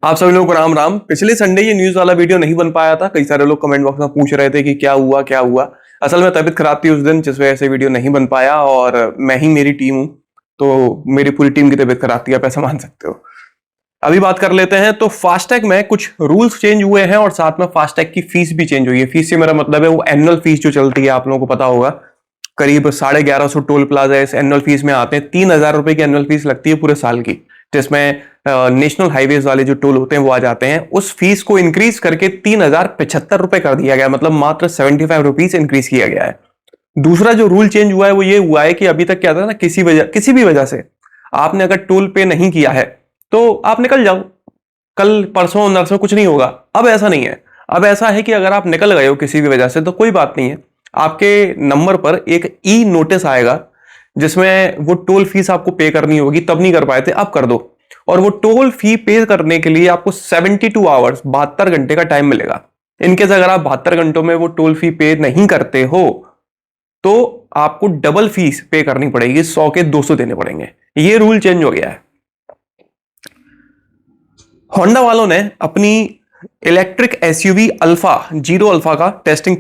आप सभी लोगों को राम राम। पिछले संडे ये न्यूज वाला वीडियो नहीं बन पाया था। कई सारे लोग कमेंट बॉक्स में पूछ रहे थे कि क्या हुआ क्या हुआ। असल में तबीयत खराब थी उस दिन, जिस वजह से वीडियो नहीं बन पाया। और मैं ही मेरी टीम हूं, तो मेरी पूरी टीम की तबीयत खराब थी, आप ऐसा मान सकते हो। अभी बात कर लेते हैं। तो फास्टैग में कुछ रूल्स चेंज हुए हैं और साथ में फास्टैग की फीस भी चेंज हुई है। फीस से मेरा मतलब है वो एनुअल फीस जो चलती है, आप लोगों को पता होगा। करीब 1150 टोल प्लाजा इस एनुअल फीस में आते हैं। 3000 रुपए की एनुअल फीस लगती है पूरे साल की, जिसमें नेशनल हाईवेज वाले जो टोल होते हैं वो आ जाते हैं। उस फीस को इंक्रीज करके 3075 रुपए कर दिया गया, मतलब मात्र 75 रुपीज इंक्रीज किया गया है। दूसरा जो रूल चेंज हुआ है वो ये हुआ है कि अभी तक क्या था ना, किसी भी वजह से आपने अगर टोल पे नहीं किया है तो आप निकल जाओ, कल परसों नरसों कुछ नहीं होगा। अब ऐसा नहीं है। अब ऐसा है कि अगर आप निकल गए हो किसी भी वजह से तो कोई बात नहीं है, आपके नंबर पर एक ई नोटिस आएगा जिसमें वो टोल फीस आपको पे करनी होगी। तब नहीं कर पाए थे, अब कर दो। और वो टोल फी पे करने के लिए आपको 72 आवर्स 72 घंटे का टाइम मिलेगा। इनकेस अगर आप 72 घंटों में वो टोल फी पे नहीं करते हो तो आपको डबल फीस पे करनी पड़ेगी, 100 के 200 देने पड़ेंगे। ये रूल चेंज हो गया है। होंडा वालों ने अपनी electric SUV alpha, zero alpha का टेस्टिंग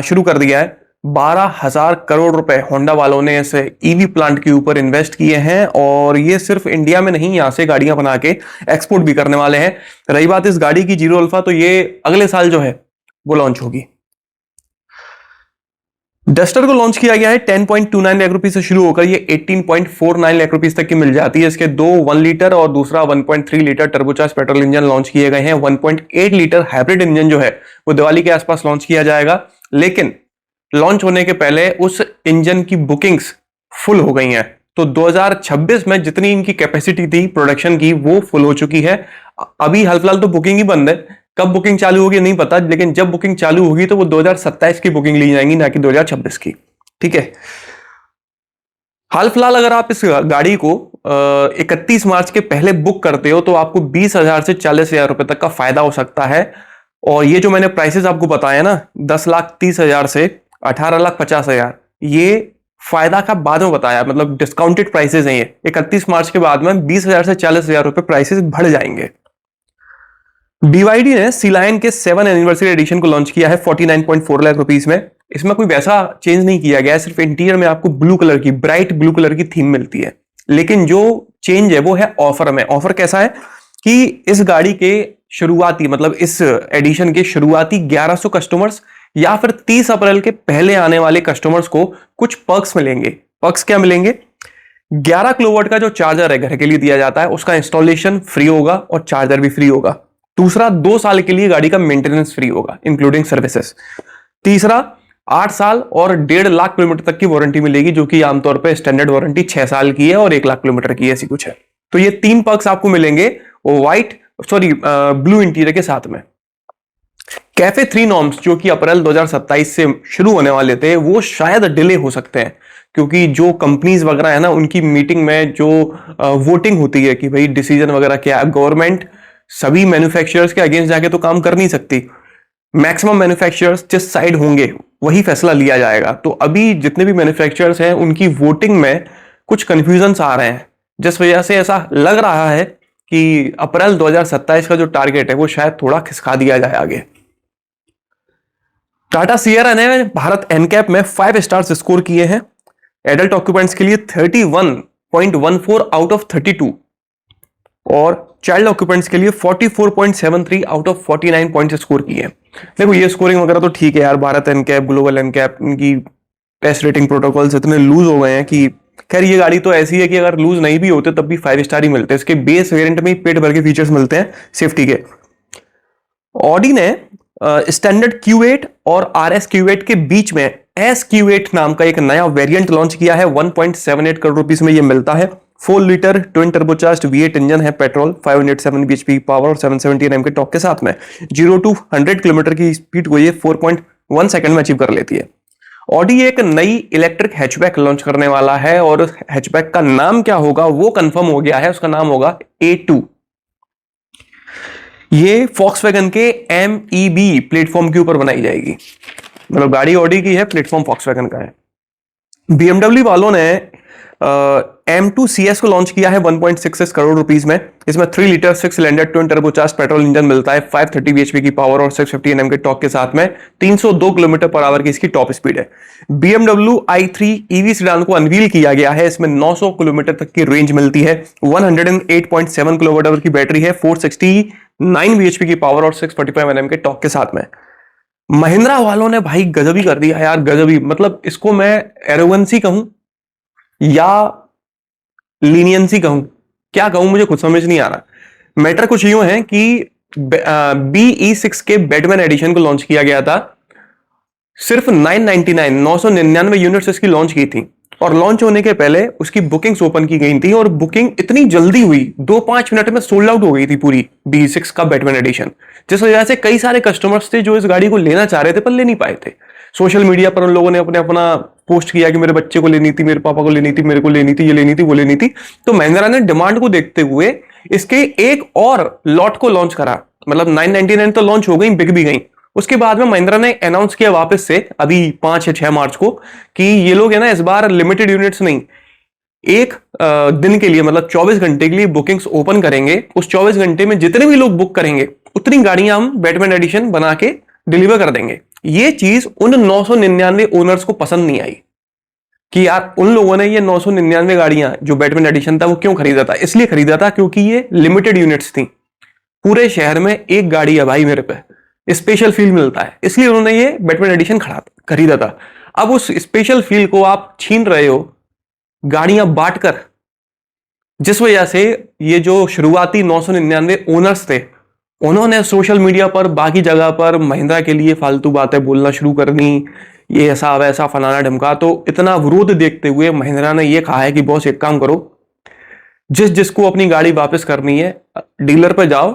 शुरू कर दिया है। 12,000 करोड़ रुपए होंडा वालों ने इस ईवी प्लांट के ऊपर इन्वेस्ट किए हैं और ये सिर्फ इंडिया में नहीं, यहां से गाड़ियां बना के एक्सपोर्ट भी करने वाले हैं। रही बात इस गाड़ी की जीरो अल्फा, तो ये अगले साल जो है वो लॉन्च होगी। डस्टर को लॉन्च किया गया है 10.29 लाख रुपए से शुरू होकर ये 18.49 लाख रुपए तक की मिल जाती है। इसके दो 1 लीटर और दूसरा 1.3 litre turbocharge petrol engine launch किए गए हैं। 1.8 लीटर हाइब्रिड इंजन जो है वो दिवाली के आसपास लॉन्च किया जाएगा, लेकिन लॉन्च होने के पहले उस इंजन की बुकिंग्स फुल हो गई हैं। तो 2026 में जितनी इनकी कैपेसिटी थी प्रोडक्शन की वो फुल हो चुकी है। अभी हाल फिलहाल तो बुकिंग ही बंद है। कब बुकिंग चालू होगी नहीं पता, लेकिन जब बुकिंग चालू होगी तो वो 2027 की बुकिंग ली जाएंगी, ना कि 2026 की। ठीक है। हाल फिलहाल अगर आप इस गाड़ी को 31 मार्च के पहले बुक करते हो तो आपको 20,000 से 40,000 रुपए तक का फायदा हो सकता है। और ये जो मैंने प्राइसेस आपको बताया ना, 10,30,000 से 18,50,000, ये फायदा का बाद में बताया, मतलब डिस्काउंटेड प्राइसेस हैं ये। 31 मार्च के बाद में 20,000 से 40,000 रुपए प्राइसेस बढ़ जाएंगे। BYD ने सी लायन के 7 एनिवर्सरी एडिशन को लॉन्च किया है 49.4 लाख रुपीस में। इसमें कोई वैसा चेंज नहीं किया गया है, सिर्फ इंटीरियर में आपको ब्लू कलर की, ब्राइट ब्लू कलर की थीम मिलती है। लेकिन जो चेंज है वो है ऑफर में। ऑफर कैसा है कि इस गाड़ी के शुरुआती, मतलब इस एडिशन के शुरुआती 1100 कस्टमर्स या फिर 30 अप्रैल के पहले आने वाले कस्टमर्स को कुछ पर्क्स मिलेंगे। पर्क्स क्या मिलेंगे? 11 किलोवाट का जो चार्जर है घर के लिए दिया जाता है, उसका इंस्टॉलेशन फ्री होगा और चार्जर भी फ्री होगा। दूसरा, 2 साल के लिए गाड़ी का मेंटेनेंस फ्री होगा इंक्लूडिंग सर्विसेज। तीसरा, 8 साल और 1.5 लाख किलोमीटर तक की वारंटी मिलेगी, जो कि आमतौर पर स्टैंडर्ड वारंटी 6 साल की है और 1 लाख किलोमीटर की, ऐसी कुछ है। तो ये 3 पर्क्स आपको मिलेंगे ब्लू इंटीरियर के साथ में। कैफे 3 नॉर्म्स जो कि अप्रैल 2027 से शुरू होने वाले थे वो शायद डिले हो सकते हैं, क्योंकि जो कंपनीज वगैरह है ना, उनकी मीटिंग में जो वोटिंग होती है कि भाई डिसीजन वगैरह क्या, गवर्नमेंट सभी मैन्युफैक्चरर्स के अगेंस्ट जाके तो काम कर नहीं सकती। मैक्सिमम मैन्युफैक्चरर्स जिस साइड होंगे वही फैसला लिया जाएगा। तो अभी जितने भी मैन्युफैक्चरर्स हैं उनकी वोटिंग में कुछ कंफ्यूजन्स आ रहे हैं, जिस वजह से ऐसा लग रहा है कि अप्रैल 2027 का जो टारगेट है वो शायद थोड़ा खिसका दिया जाए आगे। टाटा सियरा ने भारत एनकैप में 5 स्टार्स स्कोर किए हैं। एडल्ट ऑक्यूपेंट्स के लिए 31.14 आउट ऑफ 32 और चाइल्ड ऑक्यूपेंट्स के लिए 44.73 आउट ऑफ 49 पॉइंट्स स्कोर किए हैं। देखो ये स्कोरिंग वगैरह तो ठीक है यार, भारत एनकैप, ग्लोबल एनकैप, इनकी टेस्ट रेटिंग प्रोटोकॉल्स इतने लूज हो गए हैं कि खैर ये गाड़ी तो ऐसी है कि अगर लूज नहीं भी होते तब भी 5 स्टार ही मिलते हैं। इसके बेस वेरिएंट में पेट भर के फीचर्स मिलते हैं सेफ्टी के। ऑडी ने स्टैंडर्ड Q8 और RS Q8 के बीच में S Q8 नाम का एक नया वेरिएंट लॉन्च किया है। 1.78 करोड़ रुपीस में ये मिलता है। 4 litre twin turbocharged V8 engine है, पेट्रोल, 507 bhp पावर और 770 Nm के टॉर्क के साथ में 0 to 100 किलोमीटर की स्पीड को ये 4.1 सेकंड में अचीव कर लेती है। ऑडी एक नई इलेक्ट्रिक हैचबैक लॉन्च करने वाला है और हैचबैक का नाम क्या होगा वो कंफर्म हो गया है। उसका नाम होगा A2। ये फॉक्सवैगन के MEB प्लेटफॉर्म के ऊपर बनाई जाएगी, मतलब गाड़ी ऑडी की है, प्लेटफॉर्म फॉक्सवैगन का है। BMW वालों ने M2CS को लॉन्च किया है 1.66 करोड़ रुपीस में। इसमें 3 litre 6 cylinder twin turbocharge petrol engine मिलता है, 530 bhp की पावर और 650 Nm के टॉर्क के साथ में 302 किलोमीटर पर आवर की इसकी टॉप स्पीड है। BMW i3 EV सेडान को अनवील किया गया है। इसमें 900 किलोमीटर तक की रेंज मिलती है, 108.7 किलोवाट आवर की बैटरी है, 469 bhp की पावर और 645 Nm के टॉर्क के साथ में। महिंद्रा वालों ने भाई गजब ही कर दिया यार, गजब ही। मतलब इसको मैं एरोगेंसी कहूं या लीनियंसी कहूं, क्या कहूं, मुझे खुद समझ नहीं आ रहा। मैटर कुछ यूं है कि BE6 के बैटमैन एडिशन को लॉन्च किया गया था। सिर्फ 999 यूनिट्स इसकी लॉन्च की थी और लॉन्च होने के पहले उसकी बुकिंग्स ओपन की गई थी और बुकिंग इतनी जल्दी हुई, 2-5 मिनट में सोल्ड आउट हो गई थी पूरी BE6 का बैटमैन एडिशन। जिस वजह से कई सारे कस्टमर्स थे जो इस गाड़ी को लेना चाह रहे थे पर ले नहीं पाए थे। सोशल मीडिया पर उन लोगों ने अपना पोस्ट किया कि मेरे बच्चे को लेनी थी, मेरे पापा को लेनी थी, मेरे को लेनी थी, ये लेनी थी, वो लेनी थी। तो महिंद्रा ने डिमांड को देखते हुए इसके एक और लॉट को लॉन्च करा। मतलब 999 तो लॉन्च हो गई, बिक भी गई। उसके बाद में महिंद्रा ने अनाउंस किया वापस से अभी 5 या 6 मार्च को कि ये लोग है ना इस बार लिमिटेड यूनिट्स नहीं, एक दिन के लिए मतलब 24 घंटे के लिए बुकिंग्स ओपन करेंगे। उस 24 घंटे में जितने भी लोग बुक करेंगे उतनी गाड़ियां हम बैटमैन एडिशन बना के डिलीवर कर देंगे। ये चीज उन 999 ओनर्स को पसंद नहीं आई कि यार उन लोगों ने ये 999 गाड़ियां जो बैटमैन एडिशन था वो क्यों खरीदा था। इसलिए खरीदा था क्योंकि ये लिमिटेड यूनिट्स थी। पूरे शहर में एक गाड़ी है भाई मेरे पे, स्पेशल फील मिलता है, इसलिए उन्होंने ये बैटमैन एडिशन खरीदा था। अब उस स्पेशल फील को आप छीन रहे हो गाड़ियां बांटकर, जिस वजह से ये जो शुरुआती 999 ओनर्स थे उन्होंने सोशल मीडिया पर बाकी जगह पर महिंद्रा के लिए फालतू बातें बोलना शुरू करनी, ये ऐसा वैसा फलाना ढमका। तो इतना विरोध देखते हुए महिंद्रा ने ये कहा है कि बॉस एक काम करो, जिसको अपनी गाड़ी वापस करनी है डीलर पे जाओ,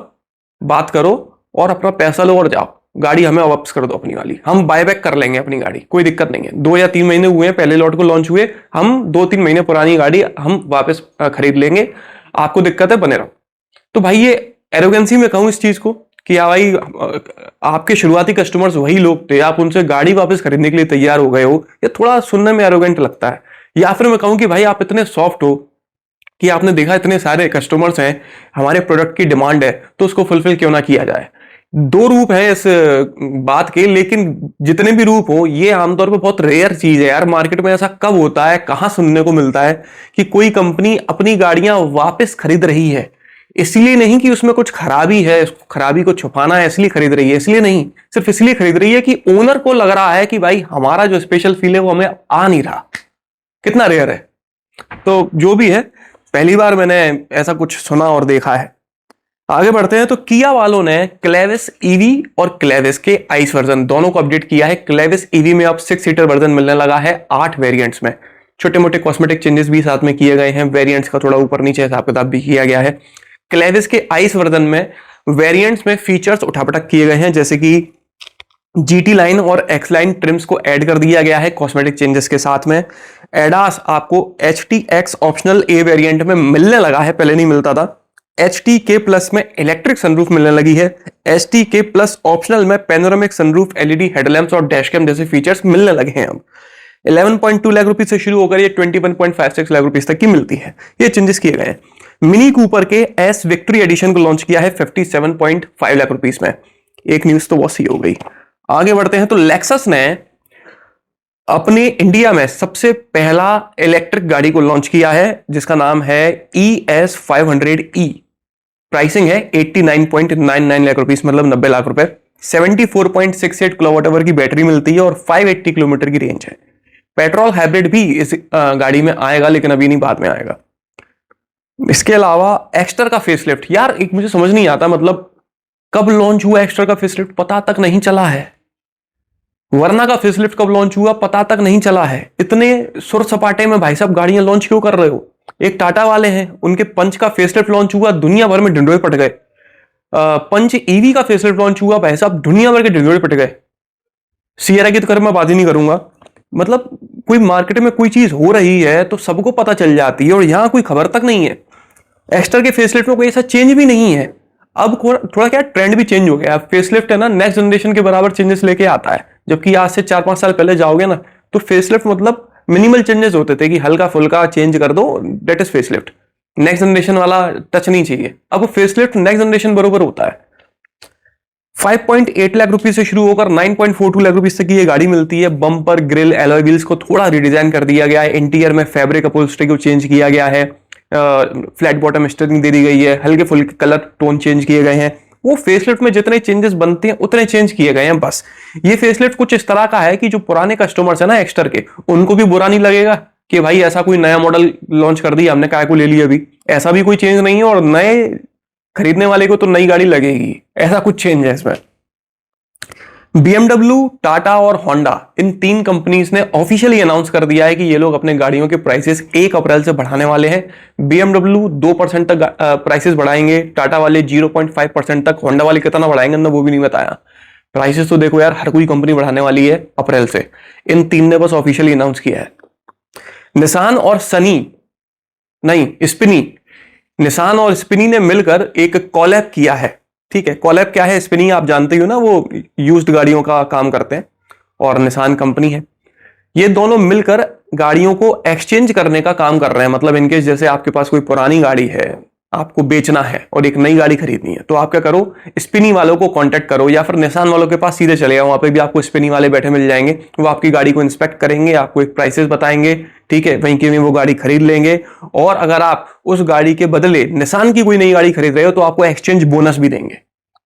बात करो और अपना पैसा लो और जाओ, गाड़ी हमें वापस कर दो अपनी वाली, हम बायबैक कर लेंगे अपनी गाड़ी, कोई दिक्कत नहीं है। 2 या 3 महीने हुए हैं पहले लॉट को लॉन्च हुए, हम 2-3 महीने पुरानी गाड़ी हम वापस खरीद लेंगे, आपको दिक्कत है बने रहो। तो भाई ये एरोगेंसी में कहूं इस चीज को कि या भाई आपके शुरुआती कस्टमर्स वही लोग थे, आप उनसे गाड़ी वापस खरीदने के लिए तैयार हो गए हो, ये थोड़ा सुनने में एरोगेंट लगता है। या फिर मैं कहूं कि भाई आप इतने सॉफ्ट हो कि आपने देखा इतने सारे कस्टमर्स हैं, हमारे प्रोडक्ट की डिमांड है तो उसको फुलफिल क्यों ना किया जाए। 2 रूप है इस बात के, लेकिन जितने भी रूप हो ये आमतौर पर बहुत रेयर चीज है यार। मार्केट में ऐसा कब होता है, कहां सुनने को मिलता है कि कोई कंपनी अपनी गाड़ियां वापस खरीद रही है, इसलिए नहीं कि उसमें कुछ खराबी है, खराबी को छुपाना है इसलिए खरीद रही है, इसलिए नहीं, सिर्फ इसलिए खरीद रही है कि ओनर को लग रहा है कि भाई हमारा जो स्पेशल फील है वो हमें आ नहीं रहा। कितना रेयर है। तो जो भी है, पहली बार मैंने ऐसा कुछ सुना और देखा है। आगे बढ़ते हैं तो किया वालों ने क्लेविस ईवी और क्लेविस के आइस वर्जन दोनों को अपडेट किया है। क्लेविस ईवी में अब 6 सीटर वर्जन मिलने लगा है 8 वेरिएंट्स में। छोटे मोटे कॉस्मेटिक चेंजेस भी साथ में किए गए हैं, वेरिएंट्स का थोड़ा ऊपर नीचे हिसाब किताब भी किया गया है। क्लेविस के आइस वर्जन में वेरिएंट्स में फीचर्स उठापटक किए गए हैं, जैसे कि GT लाइन और X लाइन ट्रिम्स को ऐड कर दिया गया है कॉस्मेटिक चेंजेस के साथ में। एडास आपको HTX ऑप्शनल ए वेरिएंट में मिलने लगा है, पहले नहीं मिलता था। HTK प्लस में इलेक्ट्रिक सनरूफ मिलने लगी है। HTK प्लस ऑप्शनल में पैनोरामिक सनरूफ, LED हेडलैम्प्स और डैशकैम जैसे फीचर्स मिलने लगे हैं। अब 11.2 लाख रुपीज से शुरू होकर ये 21.56 लाख रुपीज तक की मिलती है। ये चेंजेस किए गए हैं। मिनी कूपर के एस विक्ट्री एडिशन को लॉन्च किया है 57.5 लाख रुपीस में। एक न्यूज तो बहुत सी हो गई। आगे बढ़ते हैं तो लेक्सस ने अपने इंडिया में सबसे पहला इलेक्ट्रिक गाड़ी को लॉन्च किया है जिसका नाम है ES500E। प्राइसिंग है 89.99 लाख रुपीस, मतलब 90 लाख रुपए। 74.68 किलोवाट आवर की बैटरी मिलती है और 580 किलोमीटर की रेंज है। पेट्रोल हाइब्रिड भी इस गाड़ी में आएगा, लेकिन अभी नहीं, बाद में आएगा। इसके अलावा एक्स्टर का फेसलिफ्ट, यार एक मुझे समझ नहीं आता, मतलब कब लॉन्च हुआ एक्स्टर का फेसलिफ्ट पता तक नहीं चला है। वरना का फेसलिफ्ट कब लॉन्च हुआ पता तक नहीं चला है। इतने सुर सपाटे में भाई साहब गाड़ियां लॉन्च क्यों कर रहे हो। एक टाटा वाले हैं, उनके पंच का फेसलिफ्ट लॉन्च हुआ, दुनिया भर में ढिंडोरे पट गए। पंच ईवी का फेसलिफ्ट लॉन्च हुआ, भाई साहब दुनिया भर के ढिंडोरे पट गए। सियरा की तो कर मैं बात ही नहीं करूंगा। मतलब कोई मार्केट में कोई चीज हो रही है तो सबको पता चल जाती है और यहां कोई खबर तक नहीं है। एक्स्टर के फेसलिफ्ट में कोई ऐसा चेंज भी नहीं है। अब थोड़ा क्या ट्रेंड भी चेंज हो गया। फेसलिफ्ट है ना नेक्स्ट जनरेशन के बराबर चेंजेस लेके आता है, जबकि आज से 4-5 साल पहले जाओगे ना तो फेसलिफ्ट मतलब मिनिमल चेंजेस होते थे कि हल्का फुल्का चेंज कर दो, that is facelift. Next generation वाला टच नहीं चाहिए। अब फेसलिफ्ट नेक्स्ट जनरेशन बरोबर होता है। 5.8 लाख रुपए से शुरू होकर 9.42 लाख रुपए तक की ये गाड़ी मिलती है। बम्पर, ग्रिल, एलॉय व्हील्स को थोड़ा रिडिजाइन कर दिया गया है। इंटीरियर में फैब्रिक अपहोल्स्ट्री को चेंज किया गया है। फ्लैट बॉटम स्टीयरिंग दे दी गई है। हल्के फुल्के कलर टोन चेंज किए गए हैं। वो फेसलिफ्ट में जितने चेंजेस बनते हैं उतने चेंज किए गए हैं बस। ये फेसलिफ्ट कुछ इस तरह का है कि जो पुराने कस्टमर्स है ना एक्स्टर के, उनको भी बुरा नहीं लगेगा कि भाई ऐसा कोई नया मॉडल लॉन्च कर दिया हमने, काय को ले लिया। अभी ऐसा भी कोई चेंज नहीं है, और नए खरीदने वाले को तो नई गाड़ी लगेगी, ऐसा कुछ चेंज है इसमें। BMW, टाटा और होंडा, इन तीन कंपनीज ने ऑफिशियली अनाउंस कर दिया है कि ये लोग अपने गाड़ियों के प्राइसेस 1 अप्रैल से बढ़ाने वाले हैं। BMW 2% तक प्राइसेस बढ़ाएंगे, टाटा वाले 0.5% तक, होंडा वाले कितना बढ़ाएंगे ना वो भी नहीं बताया। प्राइसेस तो देखो यार, हर कोई कंपनी बढ़ाने वाली है अप्रैल से। इन तीन ने बस ऑफिशियली अनाउंस किया है। निसान और निसान और स्पिनी ने मिलकर एक कॉलैब किया है। ठीक है, कॉलैब क्या है? स्पिनी आप जानते हो ना, वो यूज्ड गाड़ियों का काम करते हैं और निसान कंपनी है। ये दोनों मिलकर गाड़ियों को एक्सचेंज करने का काम कर रहे हैं। मतलब इनके जैसे आपके पास कोई पुरानी गाड़ी है, आपको बेचना है और एक नई गाड़ी खरीदनी है, तो आप क्या करो, स्पिनी वालों को कांटेक्ट करो या फिर निसान वालों के पास सीधे चले जाओ। वहां पे भी आपको स्पिनी वाले बैठे मिल जाएंगे। वो आपकी गाड़ी को इंस्पेक्ट करेंगे, आपको एक प्राइसेस बताएंगे। ठीक है, वहीं के वहीं वो गाड़ी खरीद लेंगे। और अगर आप उस गाड़ी के बदले निसान की कोई नई गाड़ी खरीद रहे हो तो आपको एक्सचेंज बोनस भी देंगे।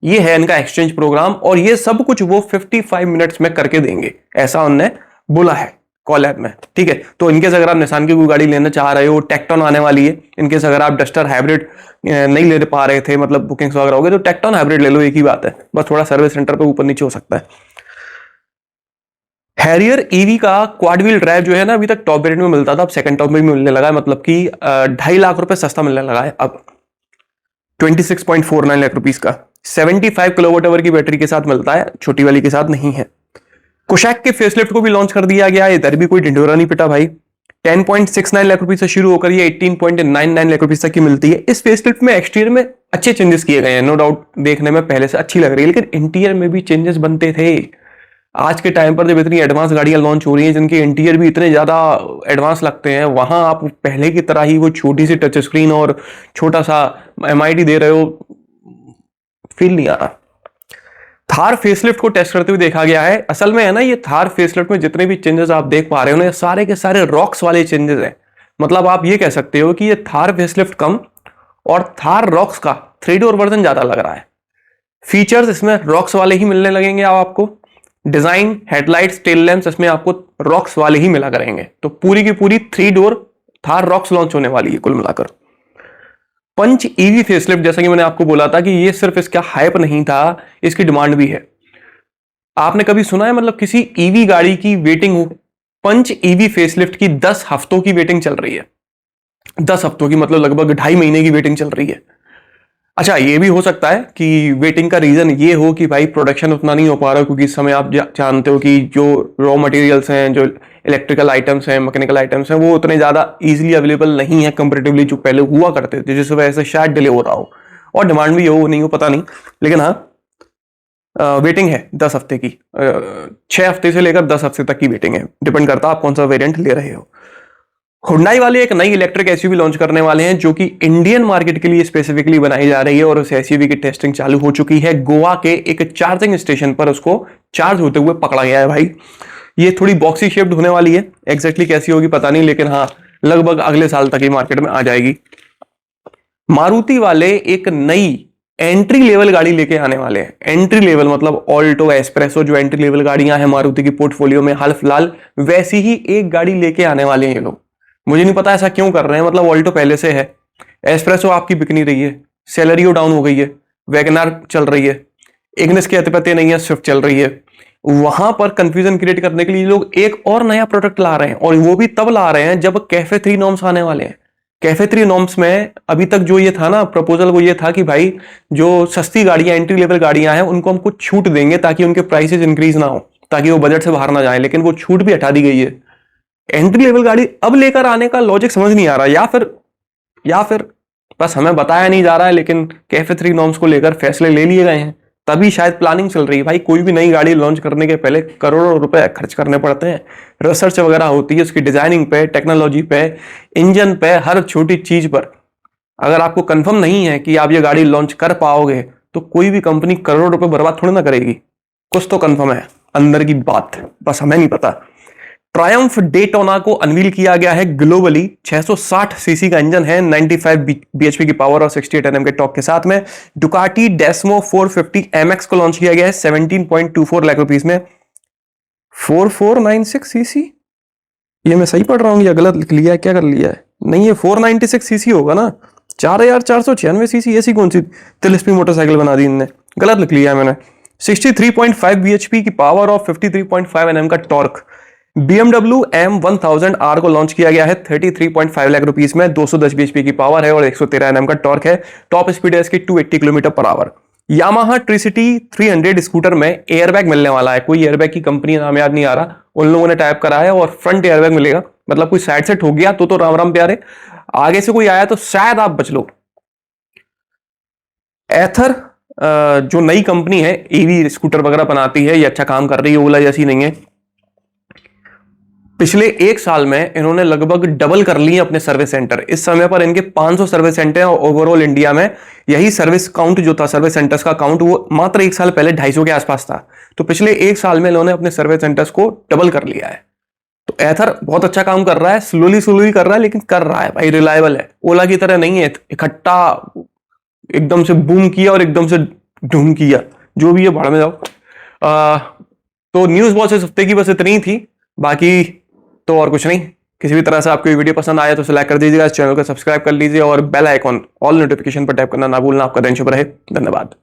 ये है इनका एक्सचेंज प्रोग्राम, और ये सब कुछ वो 55 मिनट्स में करके देंगे, ऐसा उन्होंने बोला है कॉलैब में। ठीक है, तो इनकेस अगर आप निसान की कोई गाड़ी लेना चाह रहे हो, टेक्टोन आने वाली है। इनकेस अगर आप डस्टर हाइब्रिड नहीं ले पा रहे थे, मतलब बुकिंग्स वगैरह हो गए, तो टेक्टोन हाइब्रिड ले लो, एक ही बात है, बस थोड़ा सर्विस सेंटर पे ऊपर नीचे हो सकता है। हैरियर ईवी का क्वाड व्हील ड्राइव जो है ना, अभी तक टॉप वेरिएंट में मिलता था, अब सेकंड टॉप में भी मिलने लगा है। मतलब कि 2.5 लाख रुपए सस्ता मिलने लगा है अब, 26.49 लाख रुपीस का। 75 किलोवाट आवर की बैटरी के साथ मिलता है, छोटी वाली के साथ नहीं है। कुशैक के फेसलिफ्ट को भी लॉन्च कर दिया गया है। इधर भी कोई ढिंढोरा नहीं पिटा भाई। 10.69 लाख रुपए से शुरू होकर ये 18.99 लाख रुपए तक की मिलती है। इस फेसलिफ्ट में एक्सटीरियर में अच्छे चेंजेस किए गए हैं, नो डाउट, देखने में पहले से अच्छी लग रही है, लेकिन इंटीरियर में भी चेंजेस बनते थे। आज के टाइम पर जब इतनी एडवांस गाड़ियां लॉन्च हो रही हैं जिनके इंटीरियर भी इतने ज्यादा एडवांस लगते हैं, वहां आप पहले की तरह ही वो छोटी सी टच स्क्रीन और छोटा सा MID दे रहे हो, फील नहीं आ रहा। थार फेसलिफ्ट को टेस्ट करते हुए देखा गया है। असल में है ना, ये थार फेसलिफ्ट में जितने भी चेंजेस आप देख पा रहे हो ना, ये सारे के सारे रॉक्स वाले चेंजेस हैं। मतलब आप ये कह सकते हो कि ये थार फेसलिफ्ट कम और थार रॉक्स का 3 डोर वर्जन ज्यादा लग रहा है। फीचर्स इसमें रॉक्स वाले ही मिलने लगेंगे आपको। डिजाइन, हेडलाइट्स, टेल लैंप्स इसमें आपको रॉक्स वाले ही मिला करेंगे। तो पूरी की पूरी 3 डोर थार रॉक्स लॉन्च होने वाली है कुल मिलाकर। पंच ईवी फेसलिफ्ट, जैसा कि मैंने आपको बोला था कि ये सिर्फ इसका हाइप नहीं था, इसकी डिमांड भी है। आपने कभी सुना है मतलब किसी ईवी गाड़ी की वेटिंग हो? पंच ईवी फेसलिफ्ट की 10 हफ्तों की वेटिंग चल रही है। 10 हफ्तों की मतलब लगभग 2.5 महीने की वेटिंग चल रही है। अच्छा, ये भी हो सकता है कि वेटिंग का रीजन ये हो कि भाई प्रोडक्शन उतना नहीं हो पा रहा, क्योंकि इस समय आप जानते हो कि जो रॉ मटेरियल्स हैं, जो इलेक्ट्रिकल आइटम्स हैं, मैकेनिकल आइटम्स हैं, वो उतने ज्यादा इजीली अवेलेबल नहीं है कंपेरेटिवली जो पहले हुआ करते थे, जिस वजह से शायद डिले हो रहा हो और डिमांड भी हो नहीं हो पता नहीं। लेकिन हाँ, वेटिंग है 10 हफ्ते की। 6 हफ्ते से लेकर 10 हफ्ते तक की वेटिंग है, डिपेंड करता है आप कौन सा वेरिएंट ले रहे हो। हुंडई वाले एक नई इलेक्ट्रिक एसयूवी लॉन्च करने वाले हैं जो कि इंडियन मार्केट के लिए स्पेसिफिकली बनाई जा रही है, और उस एसयूवी की टेस्टिंग चालू हो चुकी है। गोवा के एक चार्जिंग स्टेशन पर उसको चार्ज होते हुए पकड़ा गया है भाई। ये थोड़ी बॉक्सी शेप्ड होने वाली है, एग्जैक्टली कैसी होगी पता नहीं, लेकिन हाँ लगभग अगले साल तक ही मार्केट में आ जाएगी। मारुति वाले एक नई एंट्री लेवल गाड़ी लेके आने वाले हैं। एंट्री लेवल मतलब ऑल्टो, एस्प्रेसो, जो एंट्री लेवल गाड़ियां हैं मारुति की पोर्टफोलियो में हाल फिलहाल, वैसी ही एक गाड़ी लेके आने वाले हैं ये लोग। मुझे नहीं पता ऐसा क्यों कर रहे हैं, मतलब ऑल्टो पहले से है, एस्प्रेसो आपकी बिक नहीं रही है, सेलेरियो डाउन हो गई है, वैगनार चल रही है, इग्निस के अतिपत्ति नहीं है, स्विफ्ट चल रही है। वहां पर कंफ्यूजन क्रिएट करने के लिए लोग एक और नया प्रोडक्ट ला रहे हैं, और वो भी तब ला रहे हैं जब कैफे 3 नॉर्म्स आने वाले हैं। कैफे 3 नॉर्म्स में अभी तक जो ये था ना प्रपोजल, वो ये था कि भाई जो सस्ती गाड़ियां, एंट्री लेवल गाड़ियां हैं, उनको हम कुछ छूट देंगे ताकि उनके प्राइसेस इंक्रीज ना हो, ताकि वो बजट से बाहर ना जाए, लेकिन वो छूट भी हटा दी गई है। एंट्री लेवल गाड़ी अब लेकर आने का लॉजिक समझ नहीं आ रहा, या फिर बस हमें बताया नहीं जा रहा है, लेकिन कैफे 3 नॉर्म्स को लेकर फैसले ले लिए गए हैं, तभी शायद प्लानिंग चल रही है भाई। कोई भी नई गाड़ी लॉन्च करने के पहले करोड़ों रुपए खर्च करने पड़ते हैं, रिसर्च वगैरह होती है उसकी, डिजाइनिंग पे, टेक्नोलॉजी पे, इंजन पे, हर छोटी चीज पर। अगर आपको कंफर्म नहीं है कि आप ये गाड़ी लॉन्च कर पाओगे तो कोई भी कंपनी करोड़ों रुपए बर्बाद थोड़ी ना करेगी। कुछ तो कंफर्म है अंदर की बात, बस हमें नहीं पता। ट्रायम्फ डेटोना को अनवील किया गया है ग्लोबली। 660 सीसी का इंजन है, 95 bhp की पावर और 68 Nm के टॉर्क के साथ में। डुकाटी डेस्मो 450 MX को लॉन्च किया गया है 17.24 लाख रुपीस में। 4496 सीसी, ये मैं सही पढ़ रहा हूँ या गलत लिख लिया है, क्या कर लिया है? नहीं, ये 496 सीसी होगा ना। 4496 सीसी ऐसी कौन सी तिलिस्मी मोटरसाइकिल बना दी इनने, गलत लिख लिया है मैंने। 63.5 bhp की पावर और 53.5 Nm का टॉर्क। BMW M1000R को लॉन्च किया गया है 33.5 लाख रुपीस में। 210 bhp की पावर है और 113 Nm का टॉर्क है। टॉप स्पीड है इसकी 280 kilometre per hour. Yamaha Tricity 300 scooter में एयरबैग मिलने वाला है। कोई एयरबैग की कंपनी नाम याद नहीं आ रहा, उन लोगों ने टाइप करा है और फ्रंट एयरबैग मिलेगा। मतलब कोई साइड से ठोक गया तो राम राम प्यारे, आगे से कोई आया तो शायद आप बच लो। एथर जो नई कंपनी है, ईवी स्कूटर वगैरह बनाती है, ये अच्छा काम कर रही है, ओला जैसी नहीं है। पिछले एक साल में इन्होंने लगभग डबल कर लिए अपने सर्विस सेंटर। इस समय पर इनके 500 सर्विस सेंटर हैं और ओवरऑल इंडिया में यही सर्विस काउंट जो था, सर्विस सेंटर्स का काउंट, वो मात्र एक साल पहले 250 के आसपास था। तो पिछले एक साल में इन्होंने अपने सर्विस सेंटर्स को डबल कर लिया है। तो एथर बहुत अच्छा काम कर रहा है, स्लोली कर रहा है, लेकिन कर रहा है भाई, रिलायबल है। ओला की तरह नहीं है इकट्ठा एकदम से बूम किया और एकदम से ढूम किया, जो भी है भाड़ में जाओ। तो न्यूज वॉच इस हफ्ते की बस इतनी ही थी, बाकी तो और कुछ नहीं। किसी भी तरह से आपको ये वीडियो पसंद आया तो इसे लाइक कर दीजिएगा, इस चैनल को सब्सक्राइब कर लीजिए और बेल आइकॉन ऑल नोटिफिकेशन पर टैप करना ना भूलना। आपका दिन शुभ रहे, धन्यवाद।